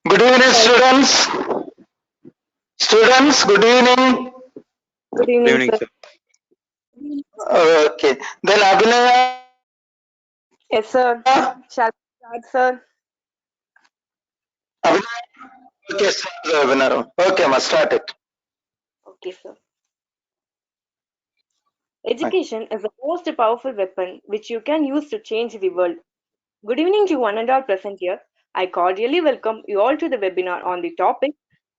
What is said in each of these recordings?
Good evening, students. Students, good evening. Good Good evening, evening, sir. sir. Okay. Then Abhinaya, Yes, sir. Shall we start, sir? Abhinaya. Okay, start the webinar. Okay, must start it. Okay, sir. Education is the most powerful weapon which you can use to change the world. Good evening to one and all present here. I cordially welcome you all to the webinar on the topic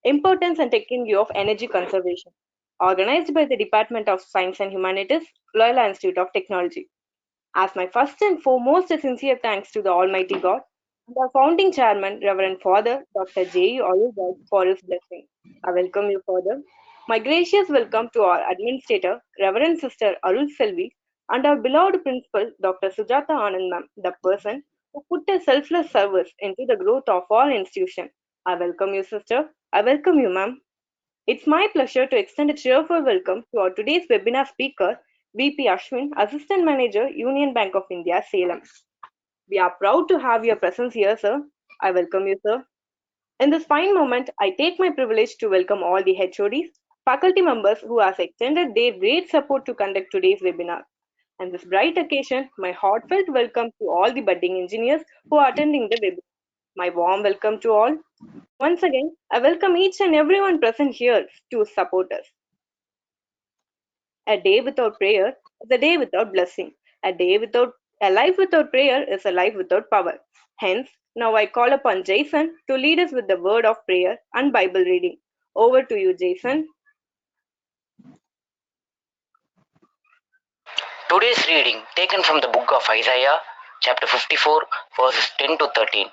Importance and Technology of Energy Conservation, organized by the Department of Science and Humanities, Loyola Institute of Technology. As my first and foremost sincere thanks to the Almighty God and our founding chairman, Reverend Father Dr. J. Oliver, for his blessing. I welcome you, Father. My gracious welcome to our administrator, Reverend Sister Arul Selvi, and our beloved principal, Dr. Sujata Anand ma'am, the person who put a selfless service into the growth of our institution. I welcome you, sister. I welcome you, ma'am. It's my pleasure to extend a cheerful welcome to our today's webinar speaker, VP Ashwin, Assistant Manager, Union Bank of India, Salem. We are proud to have your presence here, sir. I welcome you, sir. In this fine moment, I take my privilege to welcome all the HODs, faculty members who have extended their great support to conduct today's webinar. On this bright occasion, my heartfelt welcome to all the budding engineers who are attending the webinar. My warm welcome to all. Once again, I welcome each and everyone present here to support us. A day without prayer is a day without blessing. A life without prayer is a life without power. Hence, now I call upon Jason to lead us with the word of prayer and Bible reading. Over to you, Jason. Today's reading taken from the book of Isaiah, chapter 54, verses 10 to 13.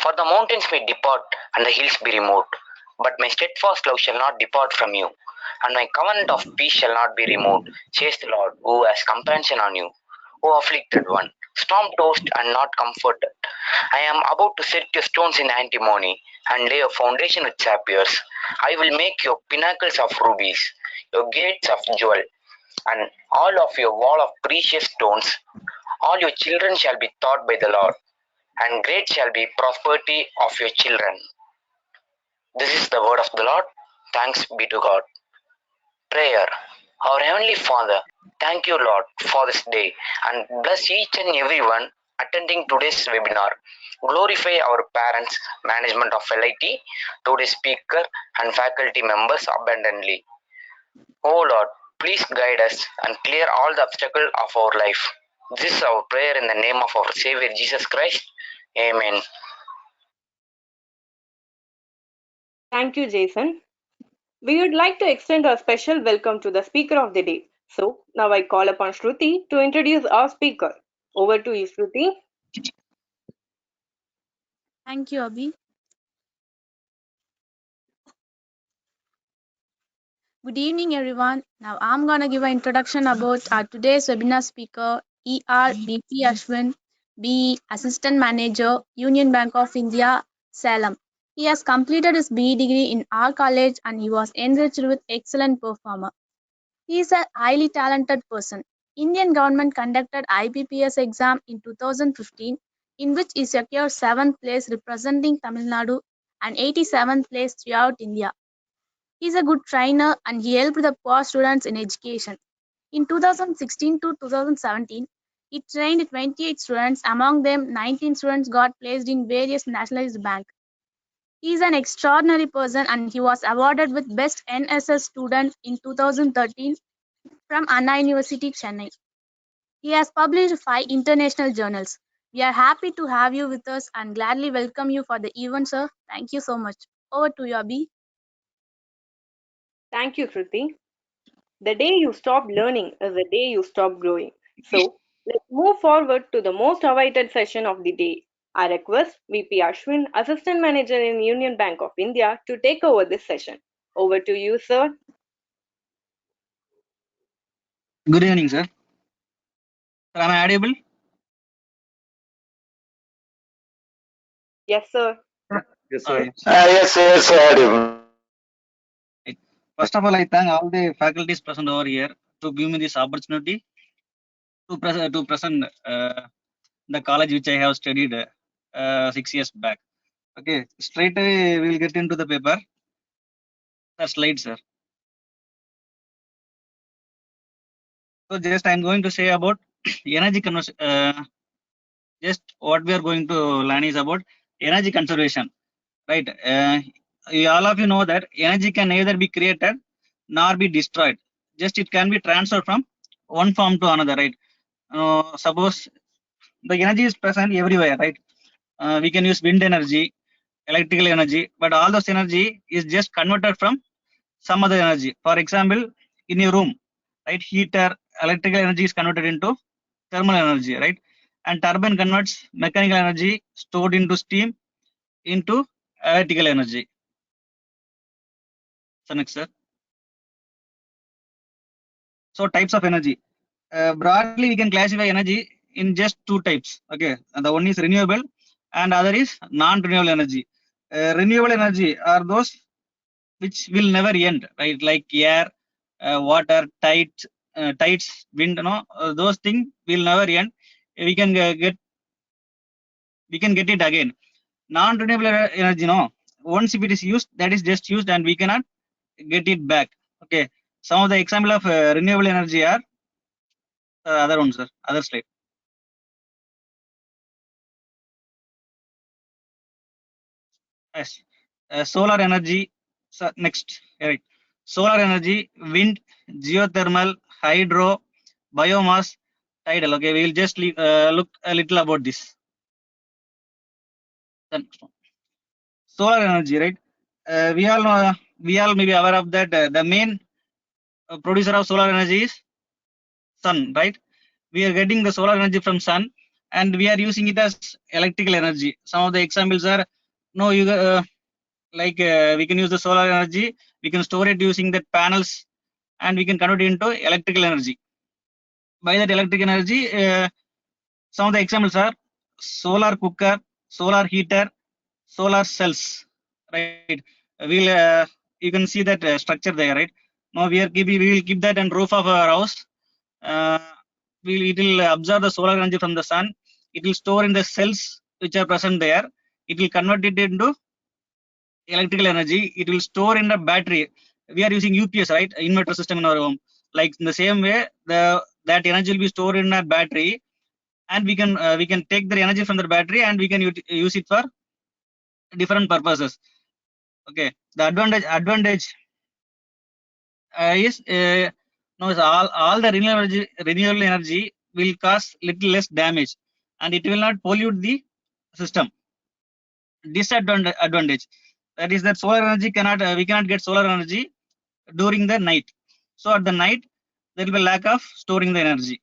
For the mountains may depart and the hills be removed, but my steadfast love shall not depart from you, and my covenant of peace shall not be removed, says the Lord, who has compassion on you, O afflicted one, storm-tossed and not comforted. I am about to set your stones in antimony and lay a foundation with sapphires. I will make your pinnacles of rubies, your gates of jewel, and all of your wall of precious stones. All your children shall be taught by the Lord, and great shall be prosperity of your children. This is the word of the Lord. Thanks be to God. Prayer. Our Heavenly Father, thank you, Lord, for this day, and bless each and everyone attending today's webinar. Glorify our parents, management of LIT, today's speaker, and faculty members abundantly. Oh Lord, please guide us and clear all the obstacles of our life. This is our prayer in the name of our Savior Jesus Christ. Amen. Thank you, Jason. We would like to extend a special welcome to the speaker of the day. So now I call upon Shruti to introduce our speaker. Over to you, Shruti. Thank you, Abhi. Good evening, everyone. Now I'm gonna give an introduction about our today's webinar speaker, ER BP Ashwin, BE Assistant Manager, Union Bank of India, Salem. He has completed his BE degree in our college and he was enriched with excellent performer. He is a highly talented person. Indian government conducted IBPS exam in 2015, in which he secured 7th place representing Tamil Nadu and 87th place throughout India. He is a good trainer and he helped the poor students in education. In 2016 to 2017, he trained 28 students. Among them, 19 students got placed in various nationalized banks. He is an extraordinary person and he was awarded with Best NSS Student in 2013 from Anna University, Chennai. He has published 5 international journals. We are happy to have you with us and gladly welcome you for the event, sir. Thank you so much. Over to you, Abhi. Thank you, Shruti. The day you stop learning is the day you stop growing. So let's move forward to the most awaited session of the day. I request VP Ashwin, Assistant Manager in Union Bank of India, to take over this session. Over to you, sir. Good evening, sir. Am I audible? Yes, sir. Yes, sir. Yes, audible. First of all, I thank all the faculties present over here to give me this opportunity to present the college which I have studied 6 years back. Okay, straight away we will get into the paper. The slide, sir. So just I'm going to say about energy conversion. Just what we are going to learn is about energy conservation, right? All of you know that energy can neither be created nor be destroyed. Just it can be transferred from one form to another, right? Suppose the energy is present everywhere, right? We can use wind energy, electrical energy, but all those energy is just converted from some other energy. For example, in a room, right? Heater, electrical energy is converted into thermal energy, right? And turbine converts mechanical energy stored into steam into electrical energy. So next, sir. So types of energy. Broadly, we can classify energy in just two types. Okay, and the one is renewable, and other is non-renewable energy. Renewable energy are those which will never end, right? Like air, water, tides, wind. Those things will never end. We can get it again. Non-renewable energy, once if it is used, that is just used, and we cannot get it back. Okay, some of the example of renewable energy are other ones, sir. Other slide. Yes. Solar energy. So next, right? Solar energy, wind, geothermal, hydro, biomass, tidal. Okay, we will just look a little about this. Then solar energy, right? We all may be aware of that. The main producer of solar energy is sun, right? We are getting the solar energy from sun, and we are using it as electrical energy. Some of the examples are, we can use the solar energy, we can store it using the panels, and we can convert it into electrical energy. By that electric energy, some of the examples are solar cooker, solar heater, solar cells, right? You can see that structure there, right? Now we will keep that on roof of our house. It will absorb the solar energy from the sun. It will store in the cells which are present there. It will convert it into electrical energy. It will store in the battery. We are using UPS, right? Inverter system in our home. Like in the same way, that energy will be stored in a battery, and we can take the energy from the battery and we can use it for different purposes. Okay, the advantage is all the renewable energy will cause little less damage, and it will not pollute the system. Disadvantage, that is that solar energy we cannot get solar energy during the night. So at the night there will be lack of storing the energy.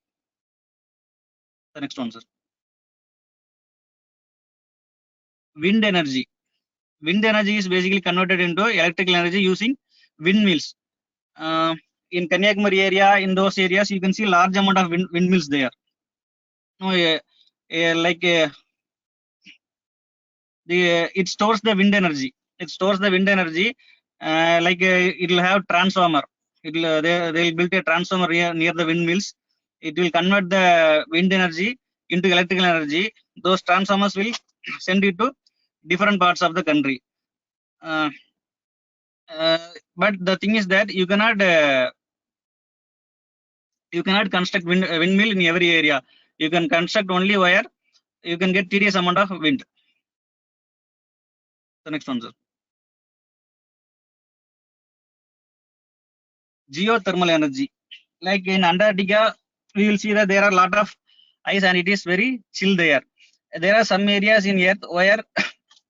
The next one, sir. Wind energy. Wind energy is basically converted into electrical energy using windmills. In Kanyakumari area, in those areas, you can see large amount of windmills there. It stores the wind energy. It stores the wind energy. It will have transformer. They will build a transformer near the windmills. It will convert the wind energy into electrical energy. Those transformers will send it to different parts of the country. But the thing is that you cannot construct windmill in every area. You can construct only where you can get tedious amount of wind. The next one, sir. Geothermal energy. Like in Antarctica, we will see that there are a lot of ice and it is very chill there. There are some areas in Earth where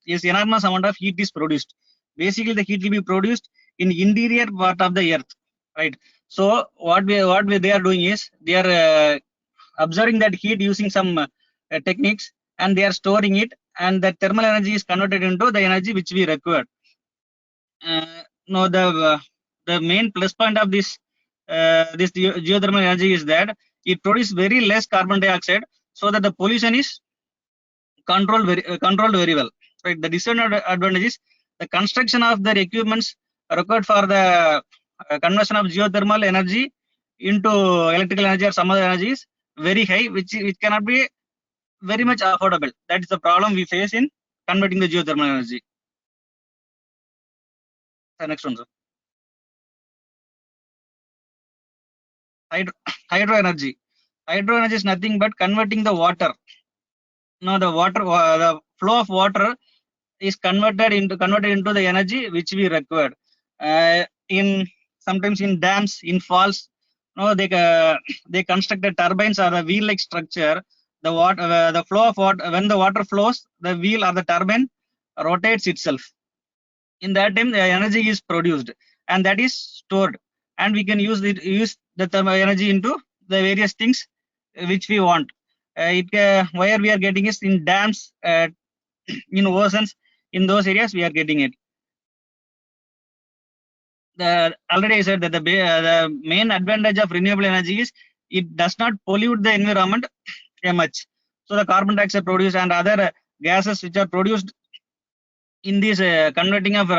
is enormous amount of heat is produced. Basically, the heat will be produced in interior part of the Earth, right? So what they are doing is they are observing that heat using some techniques, and they are storing it, and the thermal energy is converted into the energy which we require. Now the main plus point of this geothermal energy is that it produces very less carbon dioxide, so that the pollution is controlled very well. Right. The disadvantage is the construction of the equipments required for the conversion of geothermal energy into electrical energy or some other energy is very high, which cannot be very much affordable. That is the problem we face in converting the geothermal energy. The next one, sir. Hydro energy. Hydro energy is nothing but converting the water. Now the the flow of water is converted into the energy which we required. In sometimes in dams, in falls, no, they constructed turbines or the wheel-like structure. The flow of water, when the water flows, the wheel or the turbine rotates itself. In that time, the energy is produced and that is stored, and we can use the thermal energy into the various things which we want. Where we are getting is in dams, in oceans, in those areas we are getting it. Already I said that the main advantage of renewable energy is it does not pollute the environment much. So the carbon dioxide produced and other gases which are produced in this converting of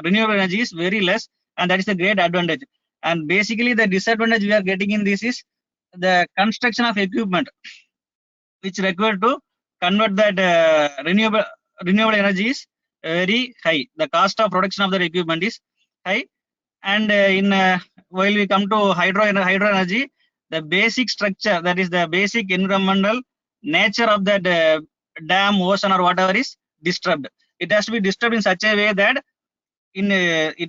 renewable energy is very less, and that is a great advantage. And basically the disadvantage we are getting in this is the construction of equipment which required to convert that renewable energy is very high. The cost of production of that equipment is high. And while we come to hydro energy, the basic structure, that is the basic environmental nature of that dam, ocean or whatever is disturbed. It has to be disturbed in such a way that it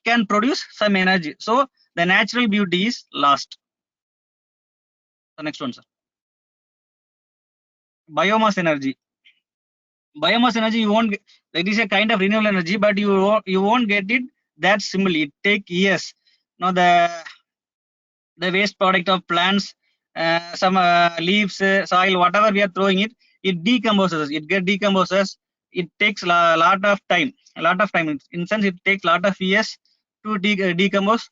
can produce some energy. So the natural beauty is lost. The next one, sir. Biomass energy. Biomass energy, it is a kind of renewable energy, but you won't get it that simply. It take years. Now the waste product of plants, some leaves, soil, whatever we are throwing it decomposes. It decomposes. It takes a lot of time. In sense, it takes a lot of years to decompose,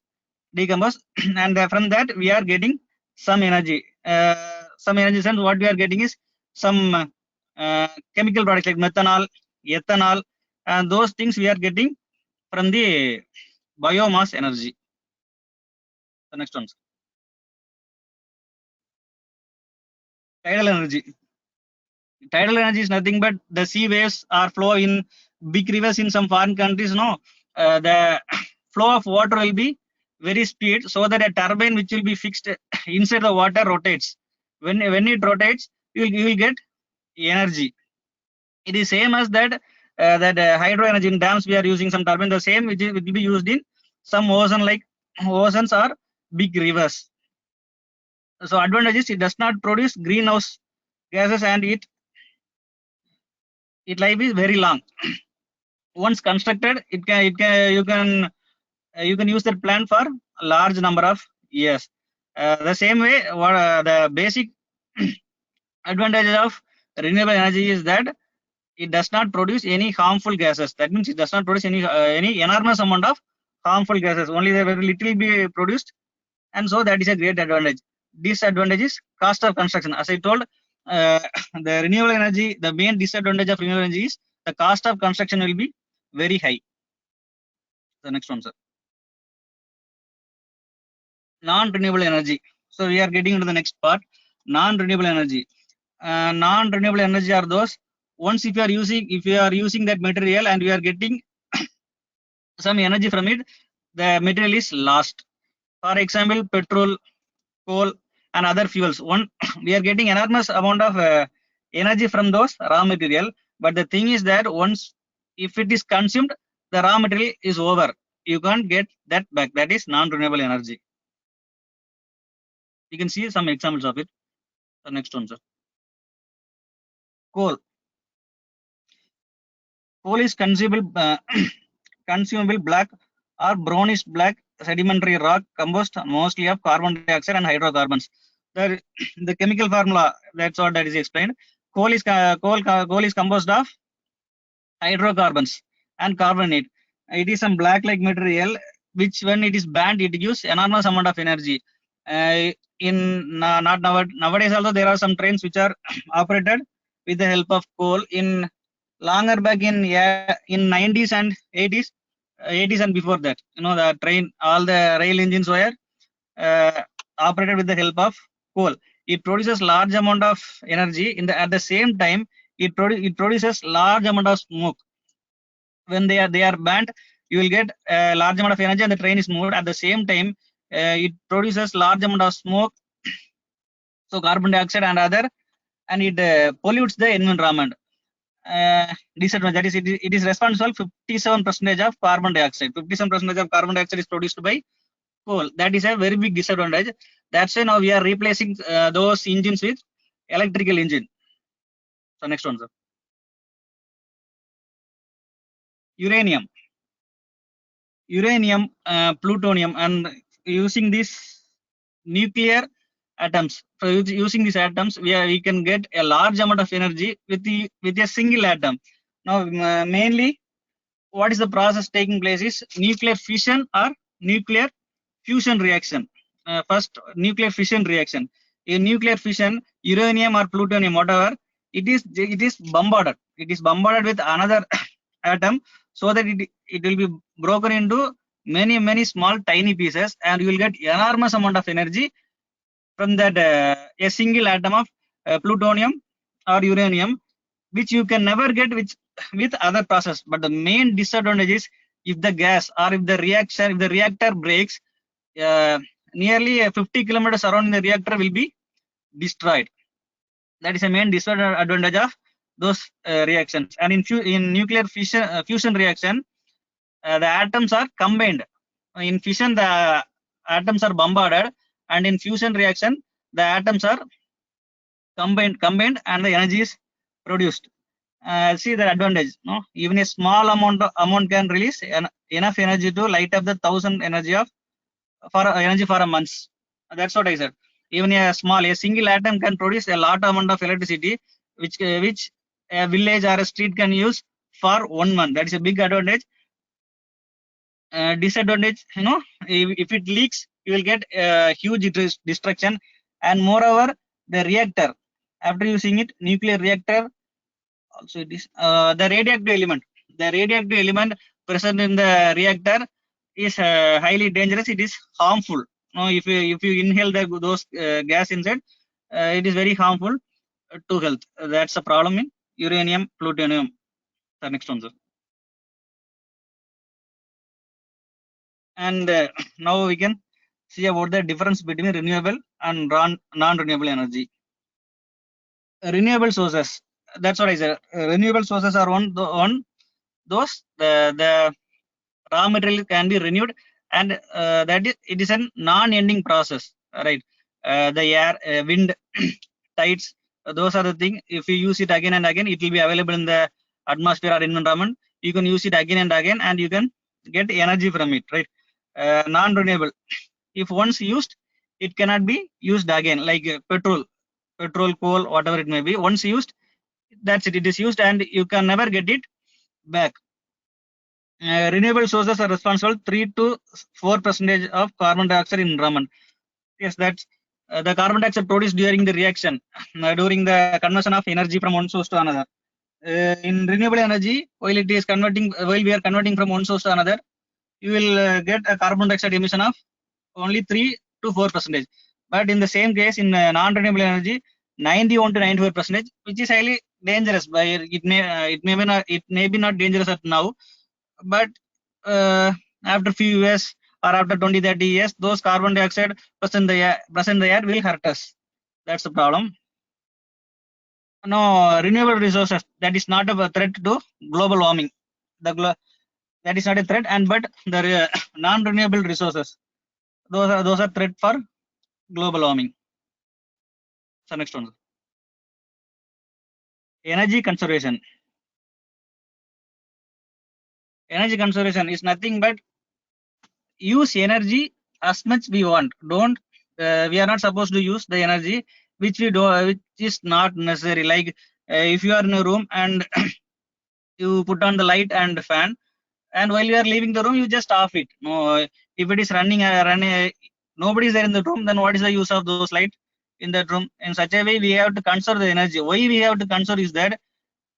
and from that we are getting some energy. Some energy sense what we are getting is some chemical products like methanol, ethanol, and those things we are getting from the biomass energy. The next one. Tidal energy. Tidal energy is nothing but the sea waves are flow in big rivers in some foreign countries. No, the flow of water will be very speed, so that a turbine which will be fixed inside the water rotates. When it rotates, you will get energy. It is same as that hydro energy in dams we are using some turbine. The same which will be used in some oceans or big rivers. So advantage is it does not produce greenhouse gases and its life is very long. Once constructed, you can use that plant for a large number of years. The same way, the basic advantage of renewable energy is that it does not produce any harmful gases. That means it does not produce any enormous amount of harmful gases. Only there very little be produced, and so that is a great advantage. Disadvantage is cost of construction. As I told, the renewable energy, the main disadvantage of renewable energy is the cost of construction will be very high. The next one, sir. Non-renewable energy. So we are getting into the next part. Non-renewable energy. Non-renewable energy are those once if you are using that material and you are getting some energy from it, the material is lost. For example, petrol, coal, and other fuels. We are getting enormous amount of energy from those raw material, but the thing is that once if it is consumed, the raw material is over. You can't get that back. That is non-renewable energy. You can see some examples of it. The next one, sir. Coal. Coal is consumable black or brownish black sedimentary rock composed mostly of carbon dioxide and hydrocarbons. The chemical formula, that's what that is explained. Coal is composed of hydrocarbons and carbonate. It is some black-like material which, when it is burned, it gives enormous amount of energy. Nowadays also there are some trains which are operated with the help of coal. In longer back in 90s and 80s and before that, the train, all the rail engines were operated with the help of coal. it produces large amount of energy. At the same time, it produces large amount of smoke. When they are burnt, you will get a large amount of energy and the train is moved. At the same time, it produces large amount of smoke, so carbon dioxide and other, and it pollutes the environment. Disadvantage, that is, it is responsible 57% of carbon dioxide. 57% of carbon dioxide is produced by coal. That is a very big disadvantage. That's why now we are replacing those engines with electrical engine. So next one, sir. Uranium, plutonium, and using this nuclear atoms. So using these atoms, we can get a large amount of energy with a single atom. Now, mainly, what is the process taking place is nuclear fission or nuclear fusion reaction. First, nuclear fission reaction. In nuclear fission, uranium or plutonium, whatever, it is bombarded. It is bombarded with another atom, so that it will be broken into many small tiny pieces, and you will get enormous amount of energy from that a single atom of plutonium or uranium, which you can never get with other process. But the main disadvantage is if the gas or if the reactor breaks, nearly 50 kilometers around the reactor will be destroyed. That is a main disadvantage of those reactions. And in nuclear fusion reaction, the atoms are combined. In fission, the atoms are bombarded, and in fusion reaction, the atoms are combined, and the energy is produced. See the advantage. No, even a small amount can release enough energy to light up the 1,000 energy for a month. That's what I said. Even a single atom can produce a lot amount of electricity, which a village or a street can use for 1 month. That is a big advantage. Disadvantage, if it leaks, you will get huge destruction. And moreover, the reactor, after using it, nuclear reactor, also it is the radioactive element present in the reactor is highly dangerous. It is harmful. If you inhale those gas inside, it is very harmful to health. That's a problem in uranium, plutonium. The next one, sir. And now we can see about the difference between renewable and non-renewable energy. Renewable sources, that's what I said. Renewable sources are those the raw material can be renewed, and it is a non-ending process, right? The air, wind, tides, those are the things. If you use it again and again, it will be available in the atmosphere or environment. You can use it again and again, and you can get energy from it, right? Non-renewable, if once used, it cannot be used again, like petrol, coal, whatever it may be. Once used, that's it. It is used, and you can never get it back. Renewable sources are responsible 3 to 4% of carbon dioxide in environment. Yes, that's the carbon dioxide produced during the reaction, during the conversion of energy from one source to another. In renewable energy, while we are converting from one source to another, you will get a carbon dioxide emission of only 3 to 4%. But in the same case, in non-renewable energy, 91 to 94%, which is highly dangerous. It may be not dangerous at now, but after few years or after 20-30 years, those carbon dioxide present in the air will hurt us. That's the problem. No, renewable resources, that is not a threat to global warming. That is not a threat, but the non-renewable resources, those are threat for global warming. So next one, energy conservation. Energy conservation is nothing but use energy as much we want. We are not supposed to use the energy which is not necessary. Like if you are in a room and you put on the light and fan, and while you are leaving the room, you just off it. No, if it is running, nobody is there in the room, then what is the use of those lights in that room? In such a way, we have to conserve the energy. Why we have to conserve is that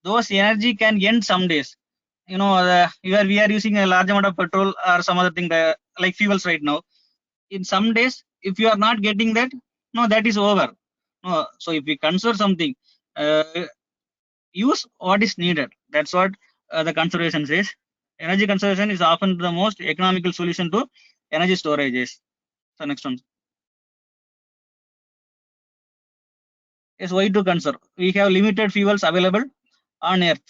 those energy can end some days. We are using a large amount of petrol or some other thing like fuels right now. In some days, if you are not getting that, that is over. No, so if we conserve something, use what is needed. That's what the conservation says. Energy conservation is often the most economical solution to energy storages. So next one. Yes, why to conserve? We have limited fuels available on Earth.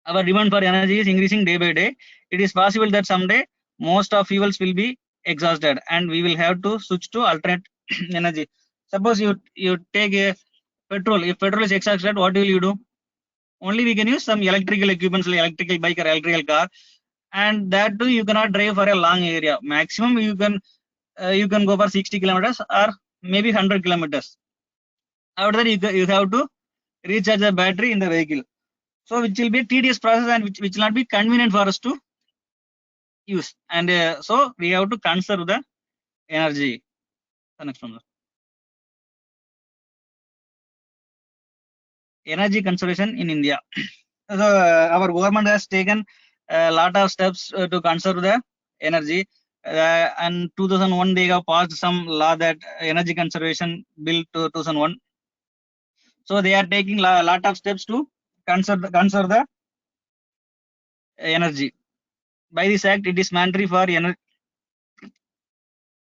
Our demand for energy is increasing day by day. It is possible that someday most of fuels will be exhausted and we will have to switch to alternate energy. Suppose you take a petrol. If petrol is exhausted, what will you do? Only we can use some electrical equipments like electrical bike or electrical car, and that too you cannot drive for a long area. Maximum you can go for 60 kilometers or maybe 100 kilometers. After that you have to recharge the battery in the vehicle. So which will be a tedious process and which will not be convenient for us to use. And so we have to conserve the energy. The next one. Energy conservation in India. So our government has taken a lot of steps to conserve the energy. And 2001 they have passed some law that energy conservation bill 2001. So they are taking a lot of steps to conserve the energy. By this act, it is mandatory for energy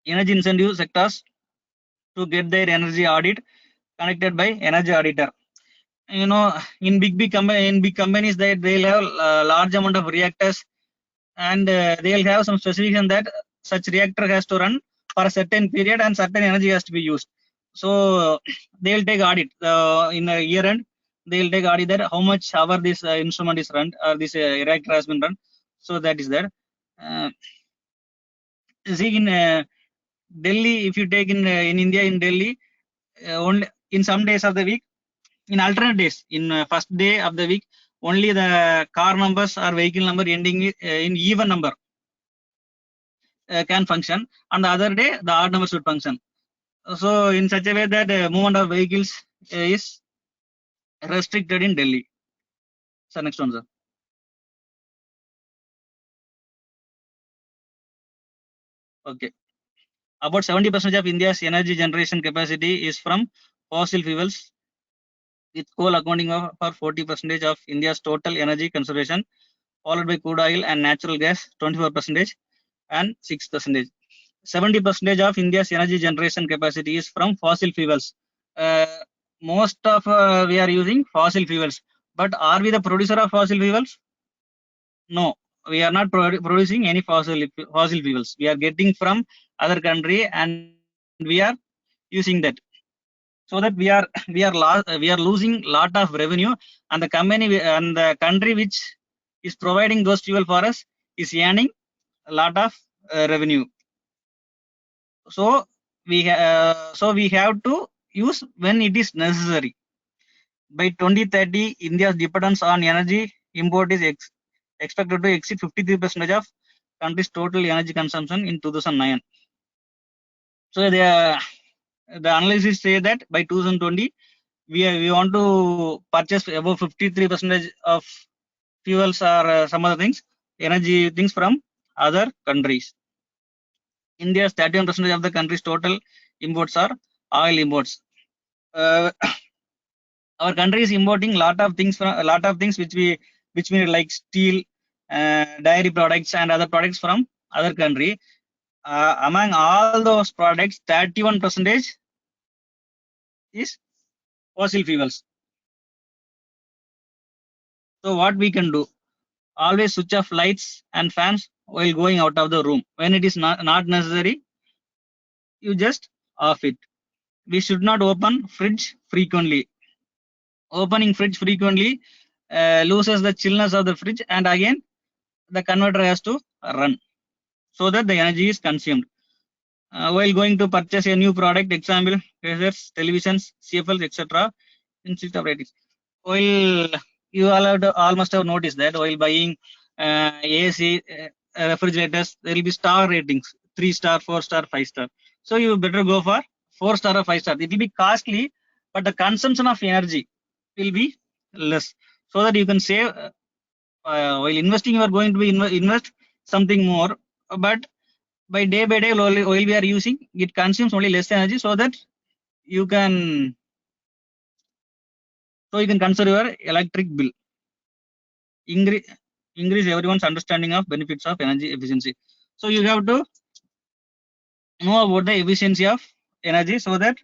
incentive sectors to get their energy audit conducted by energy auditor. You know, in big companies they'll have large amount of reactors, and they'll have some specification that such reactor has to run for a certain period and certain energy has to be used. So they'll take audit in a year end. They'll take audit that how much hour this instrument is run or this reactor has been run. So that is there. See in Delhi, if you take in India, in Delhi, only in some days of the week, in alternate days, in first day of the week, only the car numbers or vehicle number ending in even number can function. On the other day, the odd number should function. So in such a way that movement of vehicles is restricted in Delhi. So next one, sir. Okay. About 70% of India's energy generation capacity is from fossil fuels, with coal accounting for 40% of India's total energy conservation, followed by crude oil and natural gas 24% and 6%. 70% of India's energy generation capacity is from fossil fuels. Most of we are using fossil fuels, but are we the producer of fossil fuels? No, we are not producing any fossil fuels. We are getting from other country and we are using that. So that we are losing lot of revenue, and the company and the country which is providing those fuel for us is earning a lot of revenue. So we have to use when it is necessary. By 2030, India's dependence on energy import is expected to exceed 53% of country's total energy consumption in 2009. So the analysis say that by 2020 we want to purchase above 53% of fuels or some other things, energy things from other countries. India's 31% of the country's total imports are oil imports. Our country is importing lot of things which we need, like steel, dairy products and other products from other country. Among all those products, 31% is fossil fuels. So what we can do? Always switch off lights and fans while going out of the room. When it is not necessary, you just off it. We should not open fridge frequently. Opening fridge frequently loses the chillness of the fridge, and again the converter has to run so that the energy is consumed. While going to purchase a new product, example, razors, televisions, CFLs, etc. instead of ratings. While you all must have noticed that while buying AC refrigerators, there will be star ratings: 3-star, 4-star, 5-star. So you better go for 4-star or 5-star. It will be costly, but the consumption of energy will be less, so that you can save. While investing, you are going to be invest something more, but by day while we are using, it consumes only less energy, so that you can consider your electric bill. Increase everyone's understanding of benefits of energy efficiency. So you have to know about the efficiency of energy so that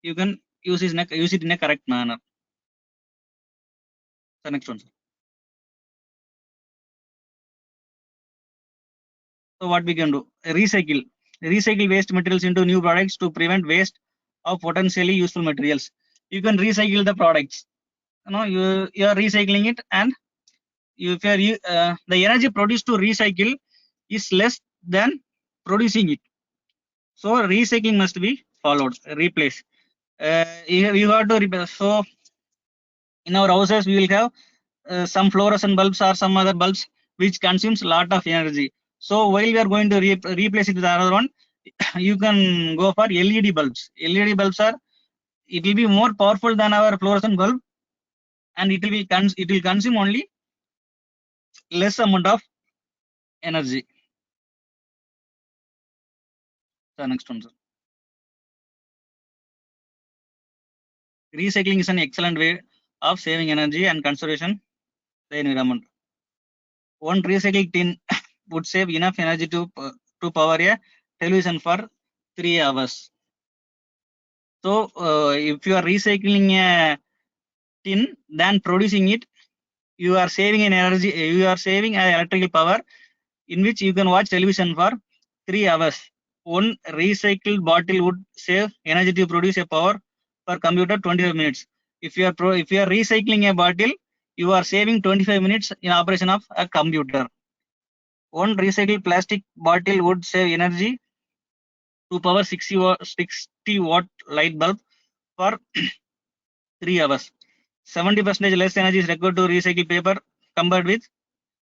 you can use it in a correct manner. The next one, sir. So what we can do? Recycle waste materials into new products to prevent waste of potentially useful materials. You can recycle the products. You are recycling it, and if the energy produced to recycle is less than producing it. So recycling must be followed. Replace. You have to replace. So in our houses we will have some fluorescent bulbs or some other bulbs which consumes a lot of energy. So while we are going to replace it with another one, you can go for LED bulbs. LED bulbs it will be more powerful than our fluorescent bulb, and it will consume only less amount of energy. The next one, sir. Recycling is an excellent way of saving energy and conservation the environment. One recycled tin would save enough energy to power a television for 3 hours. So if you are recycling a tin than producing it, you are saving an energy. You are saving an electrical power in which you can watch television for 3 hours. One recycled bottle would save energy to produce a power for computer 25 minutes. If you are recycling a bottle, you are saving 25 minutes in operation of a computer. One recycled plastic bottle would save energy to power 60 watt light bulb for 3 hours. 70% less energy is required to recycle paper compared with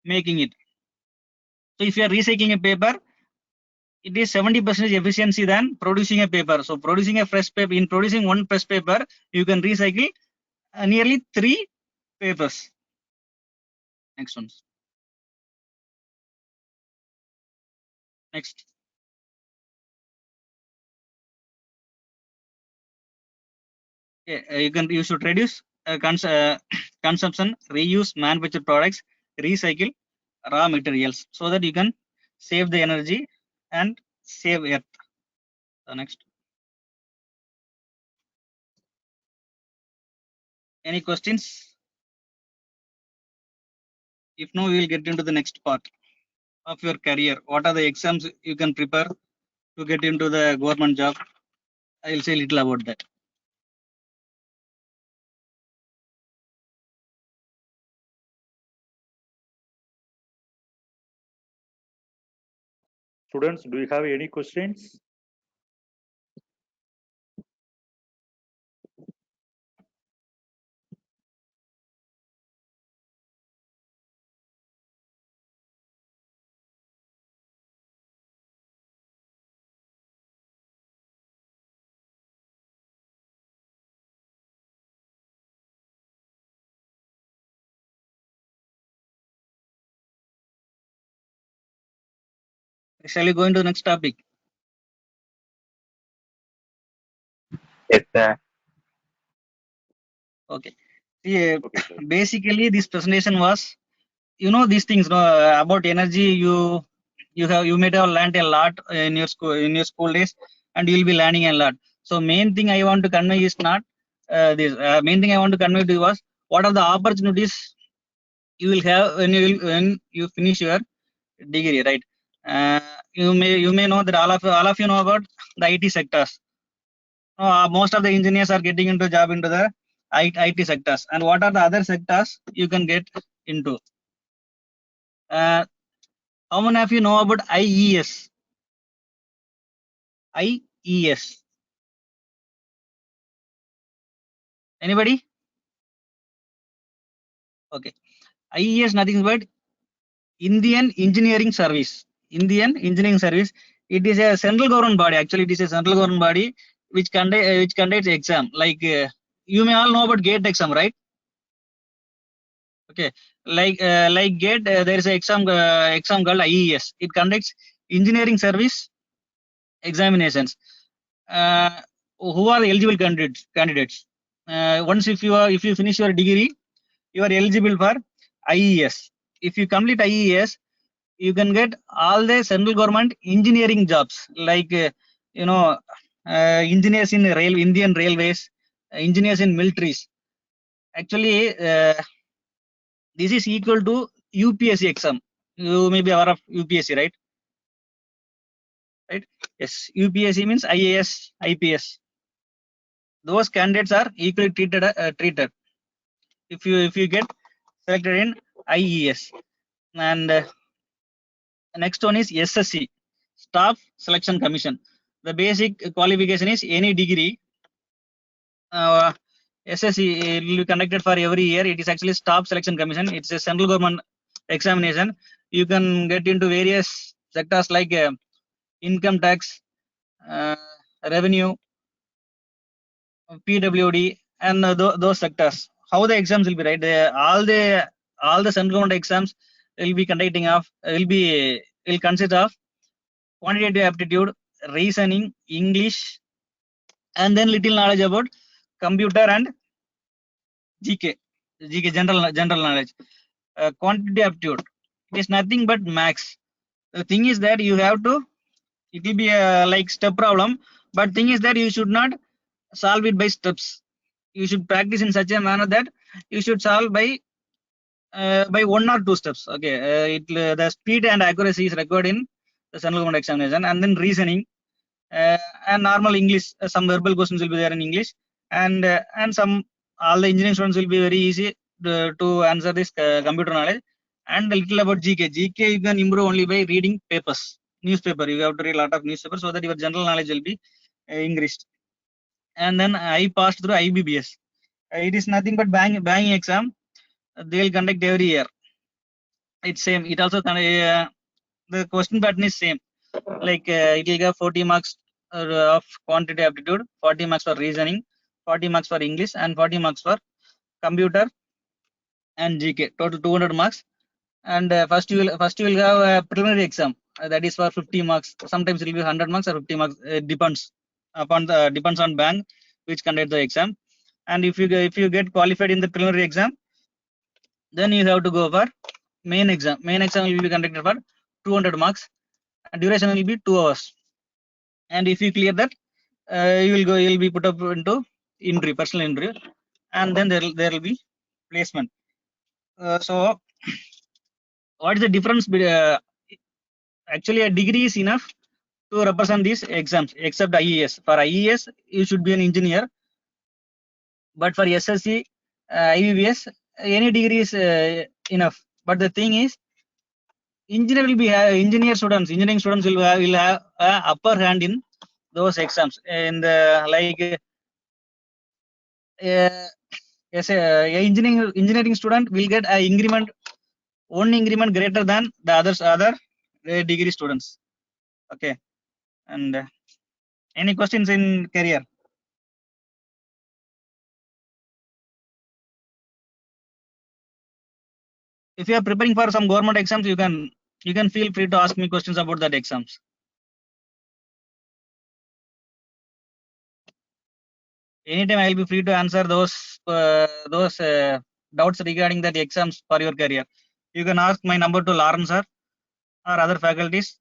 making it. So if you are recycling a paper, it is 70% efficiency than producing a paper. So producing a fresh paper, in producing one fresh paper, you can recycle nearly 3 papers. Next one. Next. You should reduce consumption, reuse manufactured products, recycle raw materials so that you can save the energy and save earth. The next. Any questions? If no, we will get into the next part of your career. What are the exams you can prepare to get into the government job? I will say a little about that. Students, do you have any questions? Shall we go into the next topic? Yes, sir. Okay. See, Okay, sir. basically this presentation was, these things about energy. You may have learned a lot in your school days, and you will be learning a lot. So main thing I want to convey is not this. Main thing I want to convey to you was what are the opportunities you will have when you finish your degree, right? You may know that all of you know about the IT sectors. Most of the engineers are getting into job into the IT sectors. And what are the other sectors you can get into? How many of you know about IES? IES. Anybody? Okay. IES nothing but Indian Engineering Service. Indian Engineering Service. It is a central government body. Actually, it is a central government body which conducts exam. Like you may all know about GATE exam, right? Okay. Like GATE, there is an exam called IES. It conducts engineering service examinations. who are the eligible candidates. Once if you finish your degree, you are eligible for IES. If you complete IES, you can get all the central government engineering jobs like engineers in Indian Railways, engineers in militaries. Actually, this is equal to UPSC exam. You may be aware of UPSC, right? Right? Yes, UPSC means IAS, IPS. Those candidates are equally treated. If you get selected in IES, and next one is SSC, Staff Selection Commission. The basic qualification is any degree. SSC will be conducted for every year. It is actually Staff Selection Commission. It's a central government examination. You can get into various sectors like income tax, revenue, PWD, and those sectors. How the exams will be, right? All the central government exams will be will consist of quantitative aptitude, reasoning, English, and then little knowledge about computer and GK, general knowledge. Quantitative aptitude, it is nothing but max. The thing is that you have to, it will be a like step problem, but thing is that you should not solve it by steps. You should practice in such a manner that you should solve by 1 or 2 steps. Okay, the speed and accuracy is required in the central government examination, and then reasoning and normal English. Some verbal questions will be there in English, and all the engineering students will be very easy to answer this computer knowledge. And a little about GK. GK you can improve only by reading papers, newspaper. You have to read a lot of newspapers so that your general knowledge will be increased. And then I passed through IBBS. It is nothing but banking exam. They will conduct every year. It's same. It also the question pattern is same. Like it will give 40 marks of quantitative aptitude, 40 marks for reasoning, 40 marks for English, and 40 marks for computer and GK. Total 200 marks. And first you will have a preliminary exam that is for 50 marks. Sometimes it will be 100 marks or 50 marks. It depends on bank which conduct the exam. And if you get qualified in the preliminary exam, then you have to go for main exam. Main exam will be conducted for 200 marks. And duration will be 2 hours. And if you clear that, you will be put up into personal interview, and then there will be placement. So what is the difference? Actually, a degree is enough to represent these exams, except IES. For IES, you should be an engineer, but for SSC, IBBS, any degree is enough. But the thing is, engineering students will have upper hand in those exams. And like yes, engineering student will get a increment, one increment greater than the other degree students. Okay, and any questions in career? If you are preparing for some government exams, you can feel free to ask me questions about that exams. Anytime I will be free to answer those doubts regarding that exams for your career. You can ask my number to Lawrence sir or other faculties.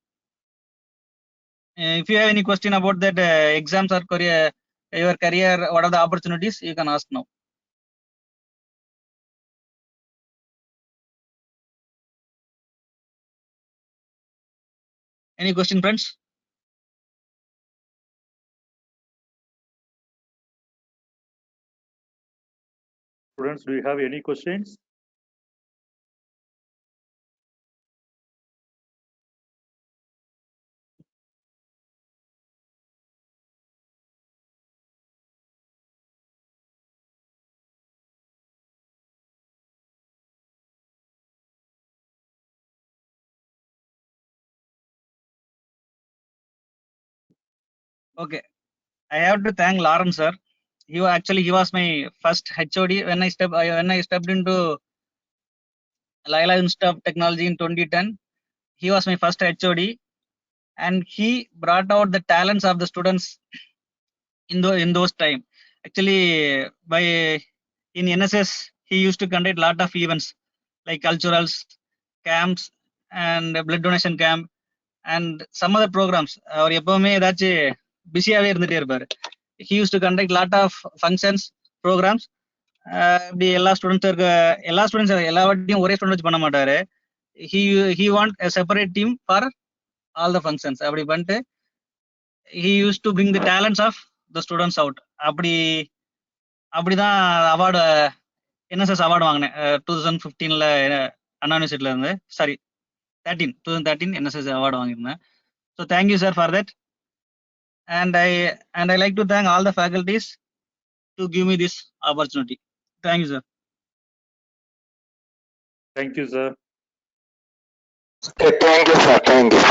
If you have any question about that exams or your career, what are the opportunities, you can ask now. Any question, friends? Students, do you have any questions? Okay, I have to thank Lawrence sir. He was my first HOD when I stepped into Laila Institute of Technology in 2010. He was my first HOD, and he brought out the talents of the students in those time. Actually, by in NSS, he used to conduct lot of events like culturals, camps, and blood donation camp, and some other programs. அவர் எப்பவுமே ஏதாச்சும் பிஸியாவே இருந்துட்டே இருப்பாரு. He used to conduct lot of functions, programs. இப்படி எல்லா students எல்லா வாட்டியும் ஒரே student வச்சு பண்ண மாட்டாரு. he want a separate team for all the functions. அப்படி பண்ணிட்டு he used to bring the talents of the students out. அப்படிதான் அவார்டு NSS அவார்டு வாங்கினேன் 2015ல அண்ணா யூனிவர்சிட்டில இருந்து, சாரி 2013 NSS அவார்டு வாங்கியிருந்தேன். So thank you sir for that. And I like to thank all the faculties to give me this opportunity. Thank you, sir. Thank you, sir. Okay, thank you, sir. Thank you.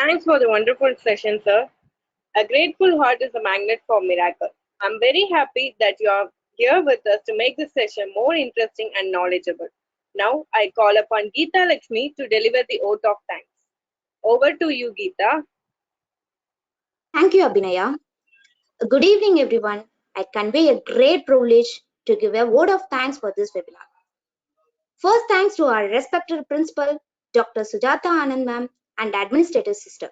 Thanks for the wonderful session, sir. A grateful heart is a magnet for miracle. I'm very happy that you are here with us to make this session more interesting and knowledgeable. Now, I call upon Geeta Lakshmi to deliver the oath of thanks. Over to you, Geeta. Thank you, Abhinaya. Good evening, everyone. I convey a great privilege to give a word of thanks for this webinar. First, thanks to our respected principal, Dr. Sujata Anand ma'am, and administrative system.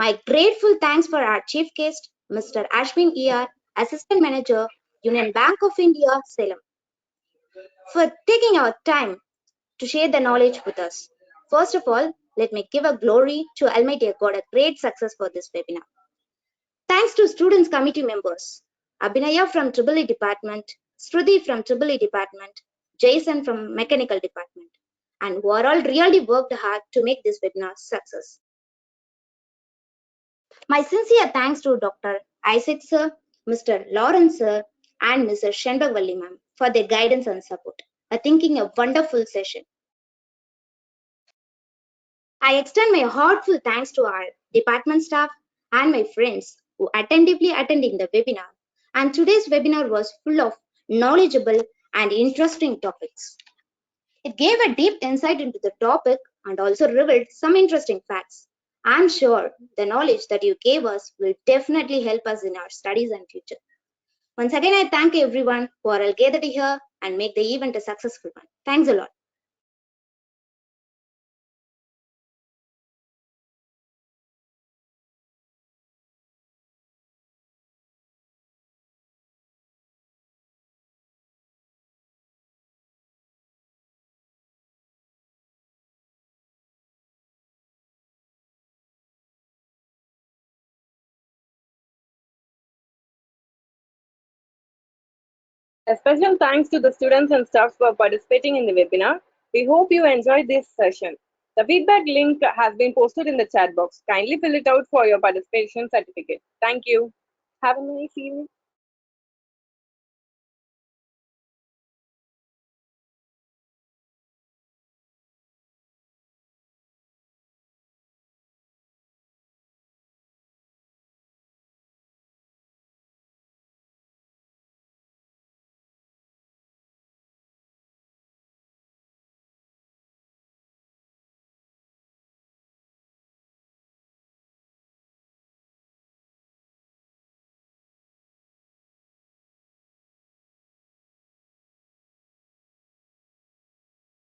My grateful thanks for our chief guest, Mr. Ashwin ER, Assistant Manager, Union Bank of India, Salem, for taking our time to share the knowledge with us. First of all, let me give a glory to Almighty God, a great success for this webinar. Thanks to students committee members, Abhinaya from EEE department, Shruti from EEE department, Jason from mechanical department, and who are all really worked hard to make this webinar success. My sincere thanks to Dr. Isaac sir, Mr. Lawrence sir, and Mrs. Shenbagvalli ma'am for their guidance and support. I think a wonderful session. I extend my heartfelt thanks to our department staff and my friends who attentively attending the webinar. And today's webinar was full of knowledgeable and interesting topics. It gave a deep insight into the topic and also revealed some interesting facts. I'm sure the knowledge that you gave us will definitely help us in our studies and future. Once again, I thank everyone who are all gathered here and make the event a successful one. Thanks a lot. A special thanks to the students and staff for participating in the webinar. We hope you enjoyed this session. The feedback link has been posted in the chat box. Kindly fill it out for your participation certificate. Thank you. Have a nice evening.